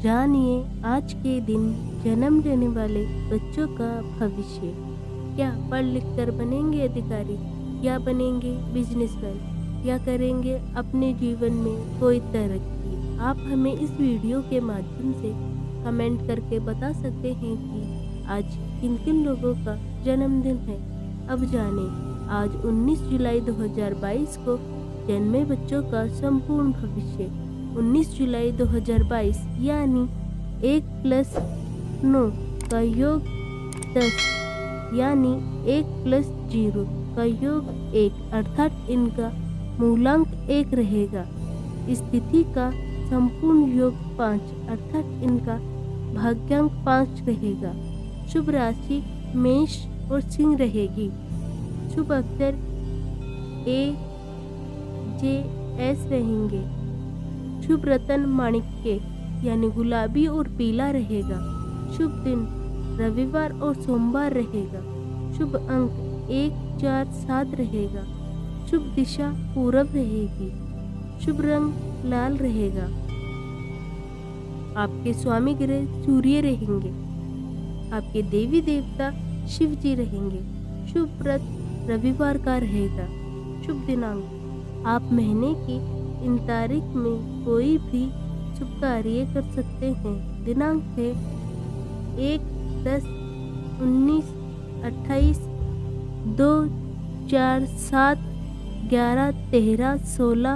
जानिए आज के दिन जन्म लेने वाले बच्चों का भविष्य। क्या पढ़ लिख कर बनेंगे अधिकारी, या बनेंगे बिजनेसमैन, या करेंगे अपने जीवन में कोई तरक्की। आप हमें इस वीडियो के माध्यम से कमेंट करके बता सकते हैं कि आज किन किन लोगों का जन्मदिन है। अब जाने आज 19 जुलाई 2022 को जन्मे बच्चों का संपूर्ण भविष्य। 19 जुलाई 2022 यानी 1+9 का योग 10 यानी 1+0 का योग 1 अर्थात इनका मूलांक 1 रहेगा। इस तिथि का संपूर्ण योग 5 अर्थात इनका भाग्यांक 5 रहेगा। शुभ राशि मेष और सिंह रहेगी। शुभ अक्षर A, J, S रहेंगे। शुभ रत्न माणिक्य यानी गुलाबी और पीला रहेगा। शुभ दिन रविवार और सोमवार रहेगा। शुभ अंक 1, 4, 7 रहेगा। शुभ दिशा पूरब रहेगी। शुभ रंग लाल रहेगा। आपके स्वामी ग्रह सूर्य रहेंगे। आपके देवी देवता शिव जी रहेंगे। शुभ व्रत रविवार का रहेगा। शुभ दिनांक आप महीने की इन तारीख में कोई भी शुभ कार्य कर सकते हैं। दिनांक है 1, 10, 19, 28, 2, 4, 7, 11, 13, 16,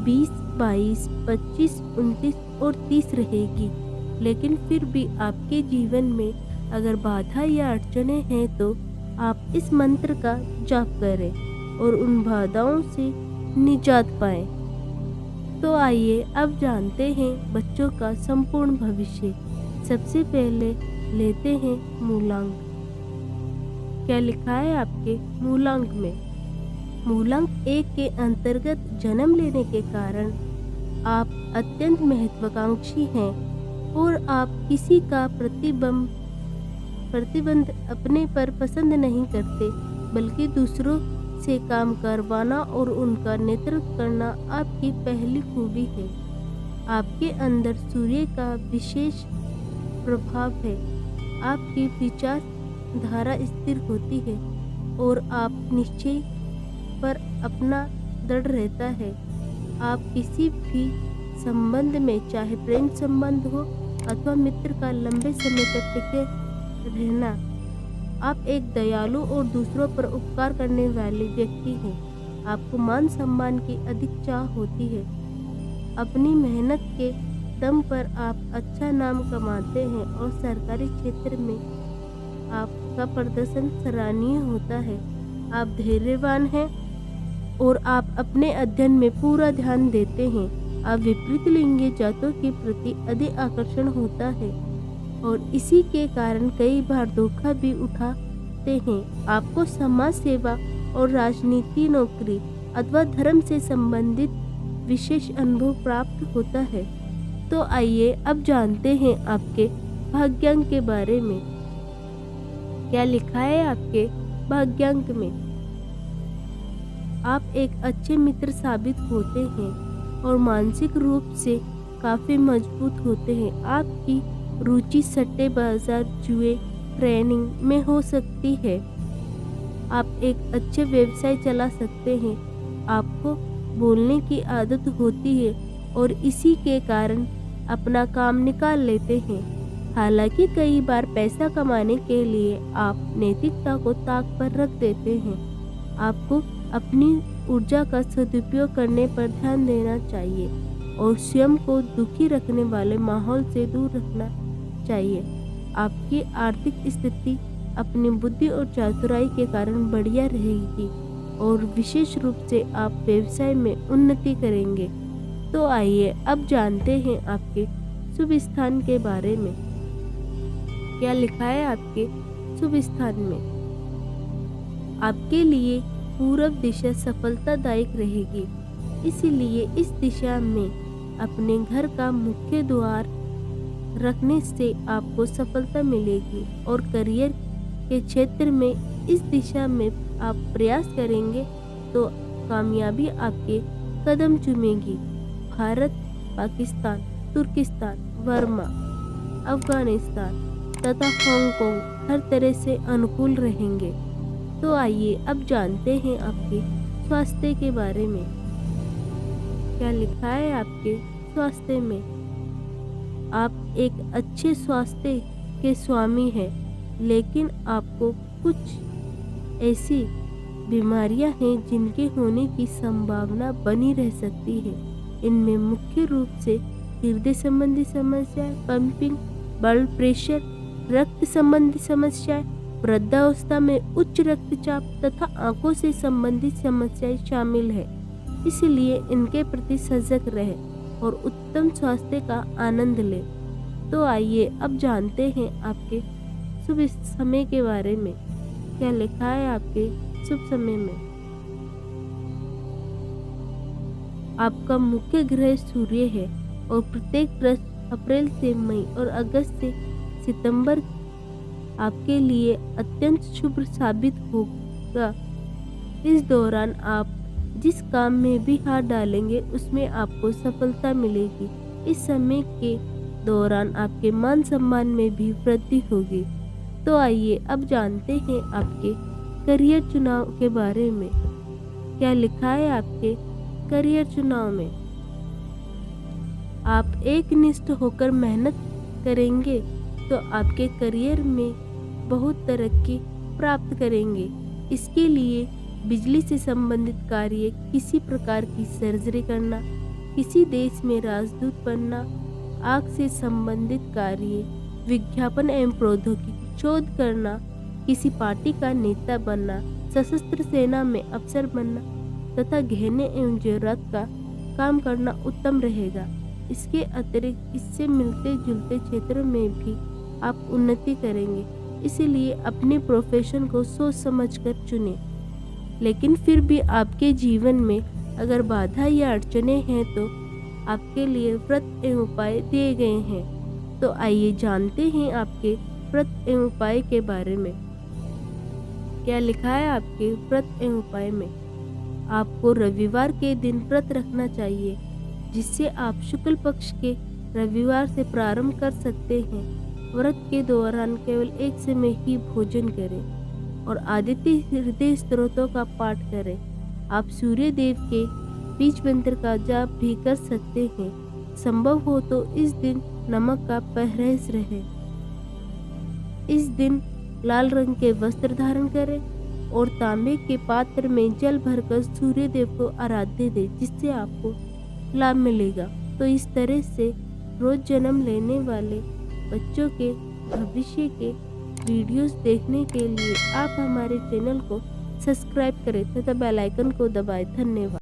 20, 22, 25, 29 और 30 रहेगी। लेकिन फिर भी आपके जीवन में अगर बाधा या अड़चने हैं तो आप इस मंत्र का जाप करें और उन बाधाओं से निजात पाएं। तो आइए अब जानते हैं बच्चों का संपूर्ण भविष्य। सबसे पहले लेते हैं मूलांक। क्या लिखा है आपके मूलांक में? मूलांक 1 के अंतर्गत जन्म लेने के कारण आप अत्यंत महत्वाकांक्षी हैं और आप किसी का प्रतिबंध अपने पर पसंद नहीं करते, बल्कि दूसरों से काम करवाना और उनका नेतृत्व करना आपकी पहली खूबी है। आपके अंदर सूर्य का विशेष प्रभाव है। आपकी विचारधारा स्थिर होती है और आप निश्चय पर अपना दृढ़ रहता है। आप किसी भी संबंध में, चाहे प्रेम संबंध हो अथवा मित्र का, लंबे समय तक टिके रहना। आप एक दयालु और दूसरों पर उपकार करने वाले व्यक्ति हैं। आपको मान सम्मान की अधिक चाह होती है। अपनी मेहनत के दम पर आप अच्छा नाम कमाते हैं और सरकारी क्षेत्र में आपका प्रदर्शन सराहनीय होता है। आप धैर्यवान हैं और आप अपने अध्ययन में पूरा ध्यान देते हैं। आप विपरीत लिंगी जातों के प्रति अधिक आकर्षण होता है और इसी के कारण कई बार धोखा भी उठाते हैं। आपको समाज सेवा और राजनीति, नौकरी अथवा धर्म से संबंधित विशेष अनुभव प्राप्त होता है। तो आइए अब जानते हैं आपके भाग्यांक के बारे में। क्या लिखा है आपके भाग्यांक में? आप एक अच्छे मित्र साबित होते हैं और मानसिक रूप से काफ़ी मजबूत होते हैं। आपकी रुचि सट्टेबाजार, जुए, ट्रेनिंग में हो सकती है। आप एक अच्छे व्यवसाय चला सकते हैं। आपको बोलने की आदत होती है और इसी के कारण अपना काम निकाल लेते हैं। हालांकि कई बार पैसा कमाने के लिए आप नैतिकता को ताक पर रख देते हैं। आपको अपनी ऊर्जा का सदुपयोग करने पर ध्यान देना चाहिए और स्वयं को दुखी रखने वाले माहौल से दूर रखना चाहिए। आपकी आर्थिक स्थिति अपनी बुद्धि और चातुराई के कारण बढ़िया रहेगी और विशेष रूप से आप व्यवसाय में उन्नति करेंगे। तो आइए अब जानते हैं आपके शुभ स्थान के बारे में। क्या लिखा है आपके शुभ स्थान में? आपके लिए पूरब दिशा सफलतादायक रहेगी, इसीलिए इस दिशा में अपने घर का मुख्य द्वार रखने से आपको सफलता मिलेगी और करियर के क्षेत्र में इस दिशा में आप प्रयास करेंगे तो कामयाबी आपके कदम चूमेगी। भारत, पाकिस्तान तुर्किस्तान, बर्मा, अफगानिस्तान तथा हांगकांग हर तरह से अनुकूल रहेंगे। तो आइए अब जानते हैं आपके स्वास्थ्य के बारे में। क्या लिखा है आपके स्वास्थ्य में? आप एक अच्छे स्वास्थ्य के स्वामी हैं, लेकिन आपको कुछ ऐसी बीमारियां हैं जिनके होने की संभावना बनी रह सकती है। इनमें मुख्य रूप से हृदय संबंधी समस्याएं, पंपिंग, ब्लड प्रेशर, रक्त संबंधी समस्याएं, वृद्धावस्था में उच्च रक्तचाप तथा आंखों से संबंधित समस्याएं शामिल है। इसलिए इनके प्रति सजग रहे और उत्तम स्वास्थ्य का आनंद लें। तो आइए अब जानते हैं आपके शुभ समय के बारे में। क्या लिखा है आपके शुभ समय में? आपका मुख्य ग्रह सूर्य है और प्रत्येक वर्ष अप्रैल से मई और अगस्त से सितंबर आपके लिए अत्यंत शुभ साबित होगा। इस दौरान आप जिस काम में भी हाथ डालेंगे उसमें आपको सफलता मिलेगी। इस समय के दौरान आपके मान सम्मान में भी वृद्धि होगी। तो आइए अब जानते हैं आपके करियर चुनाव के बारे में। क्या लिखा है आपके करियर चुनाव में? आप एकनिष्ठ होकर मेहनत करेंगे तो आपके करियर में बहुत तरक्की प्राप्त करेंगे। इसके लिए बिजली से संबंधित कार्य, किसी प्रकार की सर्जरी करना, किसी देश में राजदूत बनना, आग से संबंधित कार्य, विज्ञापन एवं प्रौद्योगिकी शोध करना, किसी पार्टी का नेता बनना, सशस्त्र सेना में अफसर बनना तथा गहने एवं जेवरात का काम करना उत्तम रहेगा। इसके अतिरिक्त इससे मिलते जुलते क्षेत्रों में भी आप उन्नति करेंगे। इसलिए अपने प्रोफेशन को सोच समझकर चुनें। लेकिन फिर भी आपके जीवन में अगर बाधा या अड़चनें हैं तो आपके लिए व्रत एवं उपाय दिए गए हैं। तो आइए जानते हैं आपके व्रत एवं उपाय के बारे में। क्या लिखा है आपके व्रत एवं उपाय में? आपको रविवार के दिन व्रत रखना चाहिए, जिससे आप शुक्ल पक्ष के रविवार से प्रारंभ कर सकते हैं। व्रत के दौरान केवल एक समय ही भोजन करें और आदित्य हृदय स्तोत्रों का पाठ करें। आप सूर्य देव के बीज मंत्र का जाप भी कर सकते हैं। संभव हो तो इस दिन नमक का परहेज रहे। इस दिन लाल रंग के वस्त्र धारण करें और तांबे के पात्र में जल भरकर सूर्य देव को आराध्य दें, जिससे आपको लाभ मिलेगा। तो इस तरह से रोज जन्म लेने वाले बच्चों के भविष्य के वीडियोस देखने के लिए आप हमारे चैनल को सब्सक्राइब करें तथा बेल आइकन को दबाएं। धन्यवाद।